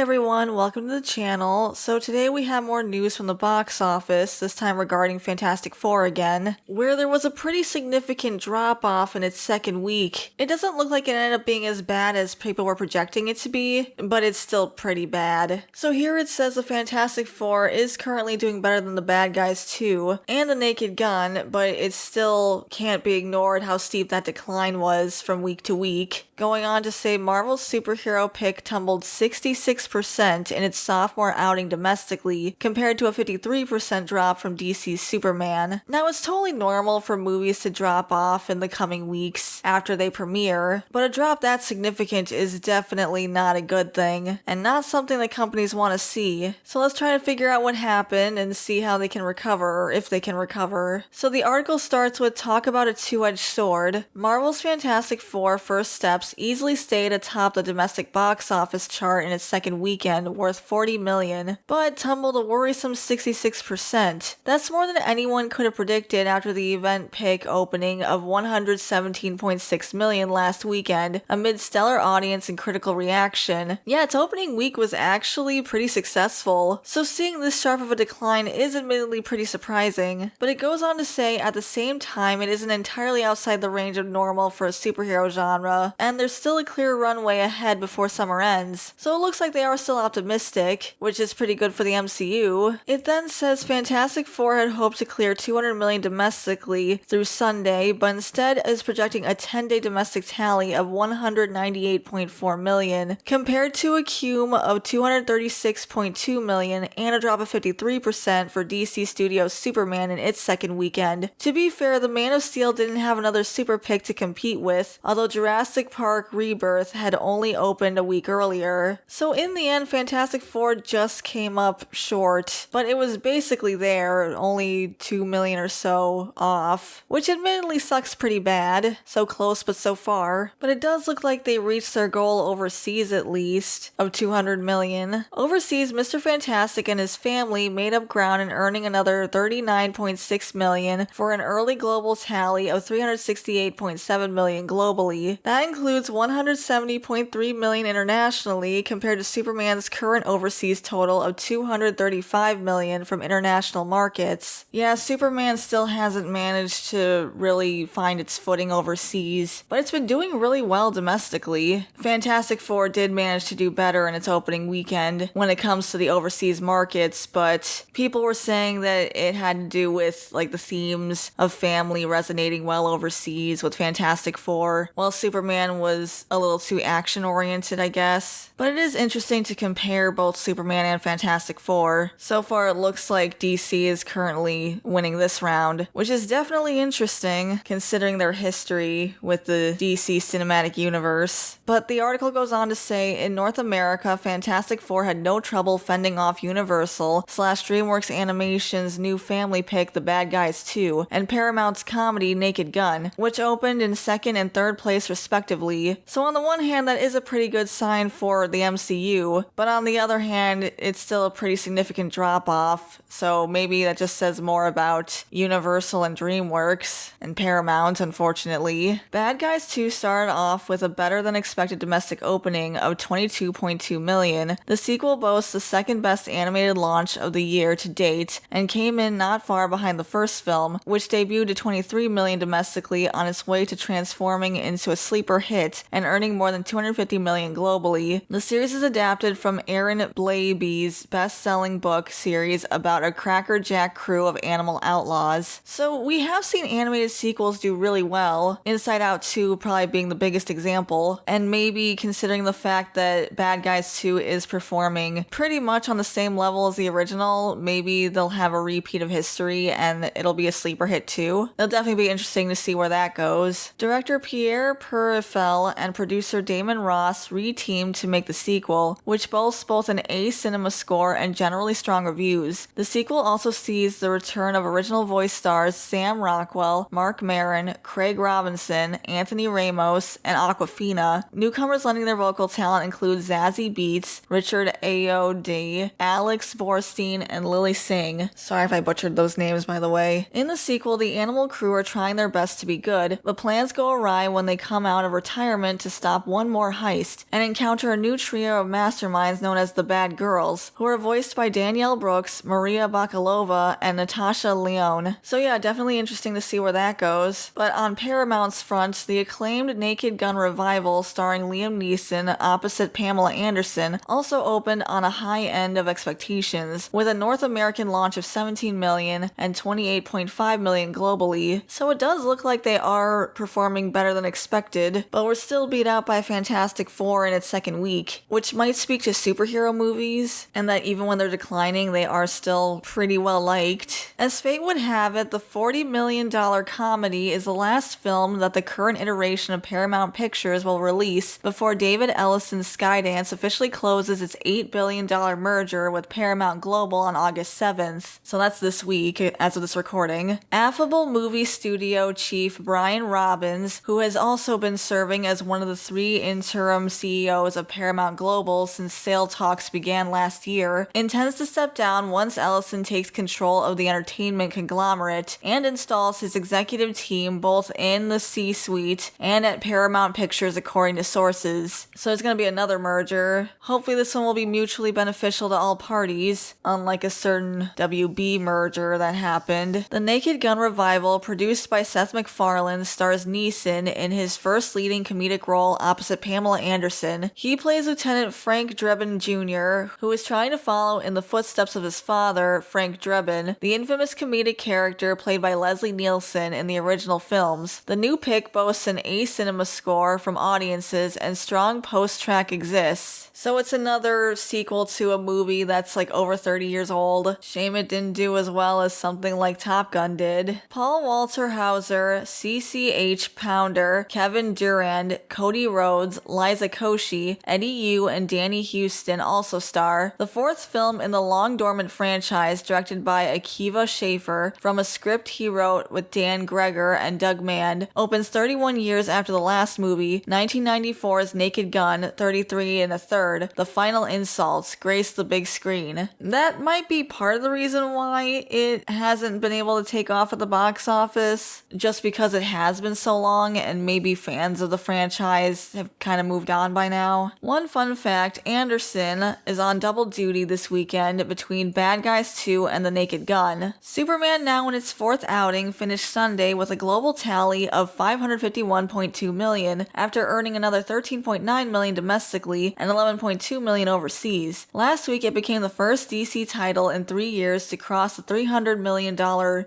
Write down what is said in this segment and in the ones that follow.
everyone, welcome to the channel. So today we have more news from the box office, this time regarding Fantastic Four again, where there was a pretty significant drop-off in its second week. It doesn't look like it ended up being as bad as people were projecting it to be, but it's still pretty bad. So here it says the Fantastic Four is currently doing better than the Bad Guys 2 and the Naked Gun, but it still can't be ignored how steep that decline was from week to week. Going on to say Marvel's superhero pick tumbled 66% in its sophomore outing domestically, compared to a 53% drop from DC's Superman. Now, it's totally normal for movies to drop off in the coming weeks after they premiere, but a drop that significant is definitely not a good thing, and not something that companies want to see. So let's try to figure out what happened and see how they can recover, or if they can recover. So the article starts with talk about a two-edged sword. Marvel's Fantastic Four First Steps easily stayed atop the domestic box office chart in its second weekend, worth $40 million, but tumbled a worrisome 66%. That's more than anyone could have predicted after the event pick opening of $117.6 million last weekend, amid stellar audience and critical reaction. Yeah, its opening week was actually pretty successful, so seeing this sharp of a decline is admittedly pretty surprising. But it goes on to say, at the same time, it isn't entirely outside the range of normal for a superhero genre, and there's still a clear runway ahead before summer ends, so it looks like they are still optimistic, which is pretty good for the MCU. It then says Fantastic Four had hoped to clear $200 million domestically through Sunday, but instead is projecting a 10-day domestic tally of $198.4 million, compared to a cum of $236.2 million and a drop of 53% for DC Studios' Superman in its second weekend. To be fair, the Man of Steel didn't have another super pick to compete with, although Jurassic Park Rebirth had only opened a week earlier. So in the end, Fantastic Four just came up short, but it was basically there, only $2 million or so off, which admittedly sucks pretty bad. So close but so far. But it does look like they reached their goal overseas at least, of $200 million. Overseas, Mr. Fantastic and his family made up ground in earning another $39.6 million for an early global tally of $368.7 million globally. That includes $170.3 million internationally, compared to Superman's current overseas total of $235 million from international markets. Yeah, Superman still hasn't managed to really find its footing overseas, but it's been doing really well domestically. Fantastic Four did manage to do better in its opening weekend when it comes to the overseas markets, but people were saying that it had to do with like the themes of family resonating well overseas with Fantastic Four, while Superman was a little too action-oriented, I guess. But it is interesting to compare both Superman and Fantastic Four. So far, it looks like DC is currently winning this round, which is definitely interesting, considering their history with the DC cinematic universe. But the article goes on to say, in North America, Fantastic Four had no trouble fending off Universal/DreamWorks Animation's new family pick, The Bad Guys 2, and Paramount's comedy Naked Gun, which opened in second and third place respectively. So on the one hand, that is a pretty good sign for the MCU, but on the other hand, it's still a pretty significant drop-off, so maybe that just says more about Universal and DreamWorks, and Paramount, unfortunately. Bad Guys 2 started off with a better-than-expected domestic opening of $22.2 million. The sequel boasts the second-best animated launch of the year to date, and came in not far behind the first film, which debuted at $23 million domestically on its way to transforming into a sleeper hit and earning more than $250 million globally. The series is adapted from Aaron Blabey's best-selling book series about a Cracker Jack crew of animal outlaws. So we have seen animated sequels do really well, Inside Out 2 probably being the biggest example, and maybe considering the fact that Bad Guys 2 is performing pretty much on the same level as the original, maybe they'll have a repeat of history and it'll be a sleeper hit too. It'll definitely be interesting to see where that goes. Director Pierre Perifel and producer Damon Ross reteamed to make the sequel, which boasts both an A cinema score and generally strong reviews. The sequel also sees the return of original voice stars Sam Rockwell, Mark Maron, Craig Robinson, Anthony Ramos, and Awkwafina. Newcomers lending their vocal talent include Zazie Beetz, Richard Ayoade, Alex Borstein, and Lily Singh. Sorry if I butchered those names, by the way. In the sequel, the animal crew are trying their best to be good, but plans go awry when they come out of retirement to stop one more heist and encounter a new trio of masterminds storylines known as the Bad Girls, who are voiced by Danielle Brooks, Maria Bakalova, and Natasha Lyonne. So yeah, definitely interesting to see where that goes. But on Paramount's front, the acclaimed Naked Gun revival starring Liam Neeson opposite Pamela Anderson also opened on a high end of expectations, with a North American launch of 17 million and 28.5 million globally. So it does look like they are performing better than expected, but we're still beat out by Fantastic Four in its second week, which might speak to superhero movies, and that even when they're declining, they are still pretty well liked. As fate would have it, the $40 million comedy is the last film that the current iteration of Paramount Pictures will release before David Ellison's Skydance officially closes its $8 billion merger with Paramount Global on August 7th. So that's this week, as of this recording. Affable movie studio chief Brian Robbins, who has also been serving as one of the 3 interim CEOs of Paramount Global since sale talks began last year, intends to step down once Ellison takes control of the entertainment conglomerate and installs his executive team both in the C-suite and at Paramount Pictures, according to sources. So it's going to be another merger. Hopefully this one will be mutually beneficial to all parties, unlike a certain WB merger that happened. The Naked Gun revival, produced by Seth MacFarlane, stars Neeson in his first leading comedic role opposite Pamela Anderson. He plays Lieutenant Frank Drebin Jr., who is trying to follow in the footsteps of his father, Frank Drebin, the infamous comedic character played by Leslie Nielsen in the original films. The new pick boasts an A cinema score from audiences and strong post-track exists. So it's another sequel to a movie that's like over 30 years old. Shame it didn't do as well as something like Top Gun did. Paul Walter Hauser, CCH Pounder, Kevin Durand, Cody Rhodes, Liza Koshy, Eddie Yu, and Danny Houston also star. The 4th film in the long-dormant franchise, directed by Akiva Schaffer, from a script he wrote with Dan Gregor and Doug Mand, opens 31 years after the last movie, 1994's Naked Gun, 33 and a third. The final insults grace the big screen. That might be part of the reason why it hasn't been able to take off at the box office, just because it has been so long and maybe fans of the franchise have kind of moved on by now. One fun fact, Anderson is on double duty this weekend between Bad Guys 2 and The Naked Gun. Superman, now in its 4th outing, finished Sunday with a global tally of $551.2 million after earning another $13.9 million domestically and $11.2 million overseas. Last week, it became the first DC title in 3 years to cross the $300 million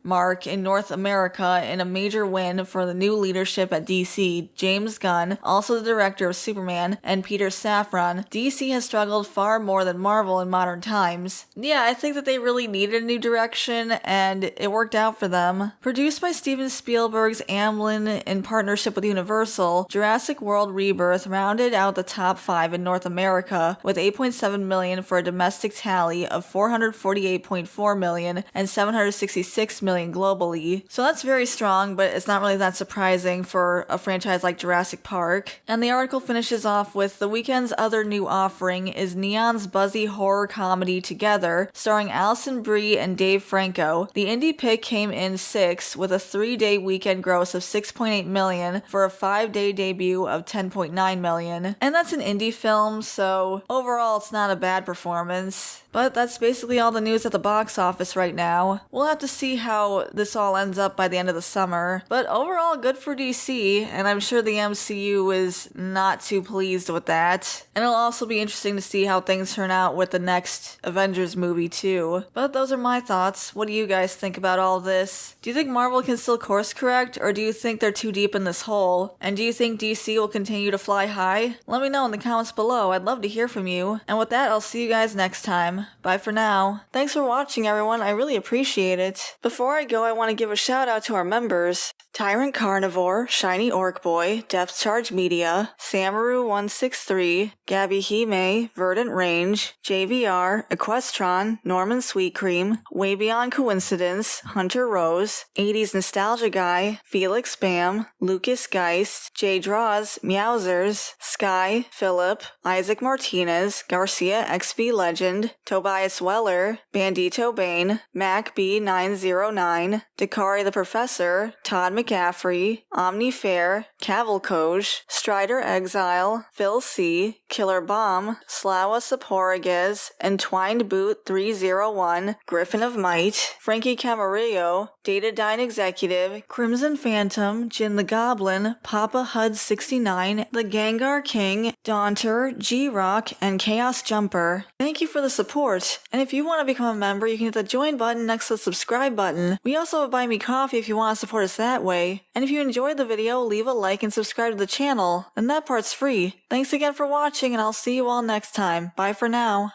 mark in North America in a major win for the new leadership at DC, James Gunn, also the director of Superman, and Peter Safran. DC has struggled far more than Marvel in modern times. Yeah, I think that they really needed a new direction, and it worked out for them. Produced by Steven Spielberg's Amblin in partnership with Universal, Jurassic World Rebirth rounded out the top 5 in North America, with $8.7 million for a domestic tally of $448.4 million and $766 million globally. So that's very strong, but it's not really that surprising for a franchise like Jurassic Park. And the article finishes off with, the weekend's other new offering is Neon's buzzy horror comedy Together, starring Alison Brie and Dave Franco. The indie pick came in 6th with a 3-day weekend gross of $6.8 million for a 5-day debut of $10.9 million. And that's an indie film, so overall it's not a bad performance. But that's basically all the news at the box office right now. We'll have to see how this all ends up by the end of the summer. But overall, good for DC, and I'm sure the MCU is not too pleased with that. And it'll also be interesting to see how things turn out with the next Avengers movie too. But those are my thoughts. What do you guys think about all this? Do you think Marvel can still course correct, or do you think they're too deep in this hole? And do you think DC will continue to fly high? Let me know in the comments below. I'd love to hear from you. And with that, I'll see you guys next time. Bye for now. Thanks for watching, everyone. I really appreciate it. Before I go, I want to give a shout out to our members: Tyrant Carnivore, Shiny Orc Boy, Depth Charge Media, Samaru163, Gabby Hime, Verdant Range, JVR, Equestron, Norman Sweet Cream, Way Beyond Coincidence, Hunter Rose, 80s Nostalgia Guy, Felix Bam, Lucas Geist, J Draws, Meowsers, Sky, Philip, Isaac Martinez, Garcia XV Legend, Tobias Weller, Bandito Bane, Mac B909, Dakari the Professor, Todd McCaffrey, Omni Fair, Cavalcoj, Strider Exile, Phil C, Killer Bomb, Slawa Saporiguez, Entwined Boot 301, Griffin of Might, Frankie Camarillo, Datadyne Executive, Crimson Phantom, Jin the Goblin, Papa Hud 69, The Gengar King, Daunter, G-Rock, and Chaos Jumper. Thank you for the support, and if you want to become a member, you can hit the join button next to the subscribe button. We also have Buy Me Coffee if you want to support us that way. And if you enjoyed the video, leave a like and subscribe to the channel, and that part's free. Thanks again for watching, and I'll see you all next time. Bye for now.